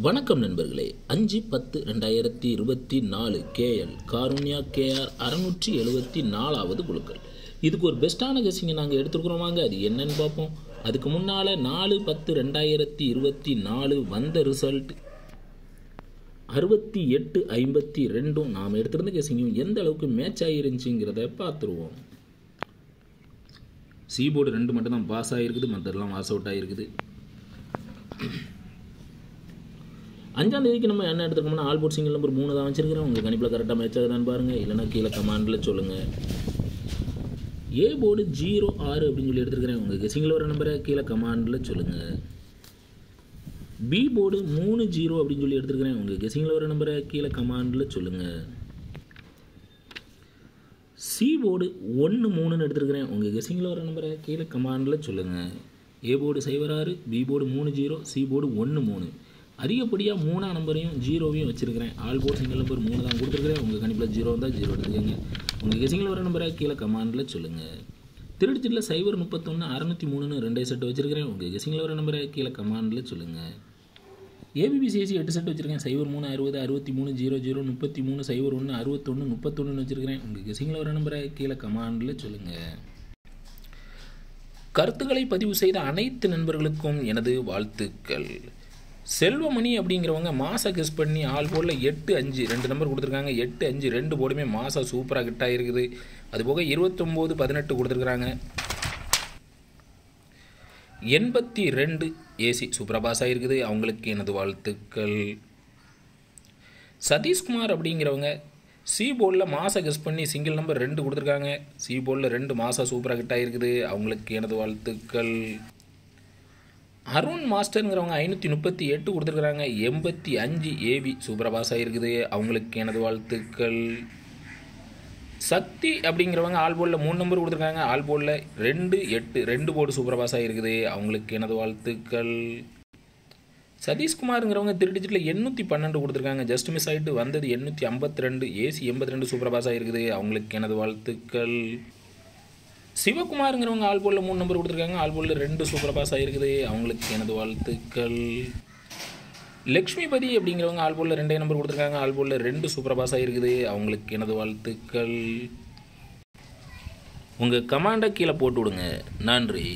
வணக்கம் நண்பர்களே. 5/10/2024 KL Karunya KR 674வது குழுக்கள். இதுக்கு ஒரு பெஸ்ட்டான கெஸ்ஸிங்கை நாங்கள் எடுத்துருக்குறோம். வாங்க அது என்னன்னு பார்ப்போம். அதுக்கு முன்னால் 4/10/2024 வந்த ரிசல்ட் 68/52 நாம் எடுத்திருந்த கெஸ்ஸிங்கும் எந்த அளவுக்கு மேட்ச் ஆகிருந்துச்சிங்கிறத பார்த்துருவோம். சி போர்டு 2 மட்டும் தான் பாஸ் ஆகிருக்குது, மற்றெல்லாம் வாஸ் அவுட் ஆகிருக்குது. 5ஆம் தேதிக்கு நம்ம என்ன எடுத்துருக்கோம்னா ஆல் போர்ட் சிங்கிள் நம்பர் 3 தான் வச்சிருக்கிறேன். உங்கள் கணிப்பில் கரெக்டாக மேட்ச் ஆகுதான்னு பாருங்கள், இல்லைனா கீழே கமாண்டில் சொல்லுங்கள். ஏ போர்டு 06 அப்படின்னு சொல்லி எடுத்துருக்கிறேன். உங்கள் கெஸ்ஸிங்கில் வர நம்பரை கீழே கமாண்டில் சொல்லுங்கள். பி போர்டு 30 அப்படின்னு சொல்லி எடுத்துருக்கிறேன். உங்கள் கெஸ்ஸிங்கில் வர நம்பரை கீழே கமாண்டில் சொல்லுங்கள். சி போர்டு 13ன்னு எடுத்துருக்கிறேன். உங்கள் கெஸ்ஸிங்கில் வர நம்பரை கீழே கமாண்டில் சொல்லுங்கள். A board 06, B board 30, C board 13. அதிகப்படியாக 3ஆம் நம்பரையும் 0வையும் வச்சுருக்கிறேன். ஆல் போர்ட் சிங்கிள் நம்பர் 3 தான் கொடுத்துருக்குறேன். உங்கள் கணிப்பில் 0 வந்தால் 0 எடுத்துக்கோங்க. உங்கள் கெஸ்ஸிங்கில் வர நம்பரை கீழே கமாண்டில் சொல்லுங்கள். திருச்சியில் 031 603ன்னு 2 செட் வச்சுருக்கிறேன். உங்கள் கெஸ்ஸிங்கில் வர நம்பரை கீழே கமாண்டில் சொல்லுங்கள். ஏபிபிசிஎஸ்சி 8 செட் வச்சுருக்கேன். 03 60 63 00 33 01 61 31ன்னு வச்சுருக்கிறேன். உங்கள் கெஸ்ஸிங்கில் வர நம்பரை கீழே கமாண்டில் சொல்லுங்கள். கருத்துக்களை பதிவு செய்த அனைத்து நண்பர்களுக்கும் எனது வாழ்த்துக்கள். செல்வமணி அப்படிங்கிறவங்க மாசா கெஸ் பண்ணி ஆல் போர்டில் 8-5 2 நம்பர் கொடுத்துருக்காங்க. 8-5 2 போர்டுமே மாசா சூப்பராக கிட்ட இருக்குது. அதுபோக 29-18 கொடுத்துருக்குறாங்க. 82 ஏசி சூப்பராக பாஸ் ஆகிருக்குது. அவங்களுக்கு எனது வாழ்த்துக்கள். சதீஷ்குமார் அப்படிங்கிறவங்க சி போர்டில் மாசா கெஸ் பண்ணி சிங்கிள் நம்பர் 2 கொடுத்துருக்காங்க. சி போர்டில் 2 மாசா சூப்பராக கிட்ட இருக்குது. அவங்களுக்கு எனது வாழ்த்துக்கள். அருண் மாஸ்டருங்கிறவங்க 538 கொடுத்துருக்குறாங்க. 85 ஏபி சூப்பராக பாஸ் ஆகிருக்குது. அவங்களுக்கு எனது வாழ்த்துக்கள். சக்தி அப்படிங்கிறவங்க ஆல் போர்டில் 3 நம்பர் கொடுத்துருக்காங்க. ஆல் போர்டில் 2-8 2 போர்டு சூப்பராக பாஸ் ஆகிருக்குது. அவங்களுக்கு எனது வாழ்த்துக்கள். சதீஷ்குமாருங்கிறவங்க திருடிச்சிட்டில் 812 கொடுத்துருக்காங்க. ஜஸ்ட் மிஸ் ஆகிட்டு வந்தது 852 ஏசி 82 சூப்பராக பாஸ் ஆகிருக்குது. அவங்களுக்கு எனது வாழ்த்துக்கள். சிவகுமாருங்கிறவங்க ஆல் போர்டில் 3 நம்பர் கொடுத்துருக்காங்க. ஆல் போர்டில் 2 சூப்பராக பாஸ் ஆகிருக்குது. அவங்களுக்கு எனது வாழ்த்துக்கள். லக்ஷ்மிபதி அப்படிங்கிறவங்க ஆல் போர்டில் 2 நம்பர் கொடுத்துருக்காங்க. ஆல் போர்டில் 2 சூப்பராக பாஸ் ஆகிருக்குது. அவங்களுக்கு எனது வாழ்த்துக்கள். உங்கள் கமாண்டை கீழே போட்டு விடுங்க. நன்றி.